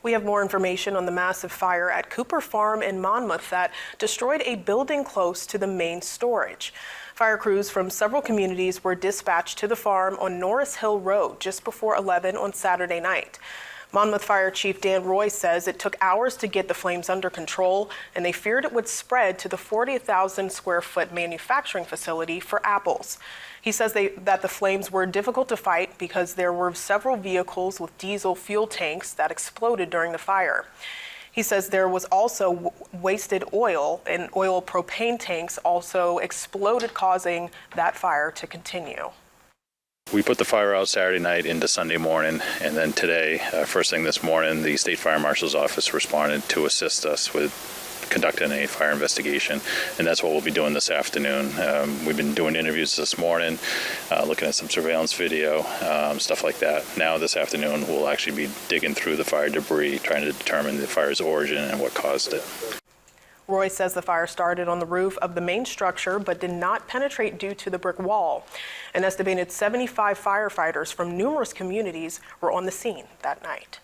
We have more information on the massive fire at Cooper Farm in Monmouth that destroyed a building close to the main storage. Fire crews from several communities were dispatched to the farm on Norris Hill Road just before 11 on Saturday night. Monmouth Fire Chief Dan Roy says it took hours to get the flames under control, and they feared it would spread to the 40,000 square foot manufacturing facility for apples. He says that the flames were difficult to fight because there were several vehicles with diesel fuel tanks that exploded during the fire. He says there was also wasted oil, and oil propane tanks also exploded, causing that fire to continue. We put the fire out Saturday night into Sunday morning, and then today, first thing this morning, the State Fire Marshal's Office responded to assist us with conducting a fire investigation, and that's what we'll be doing this afternoon. We've been doing interviews this morning, looking at some surveillance video, stuff like that. Now this afternoon, we'll actually be digging through the fire debris, trying to determine the fire's origin and what caused it. Roy says the fire started on the roof of the main structure but did not penetrate due to the brick wall. An estimated 75 firefighters from numerous communities were on the scene that night.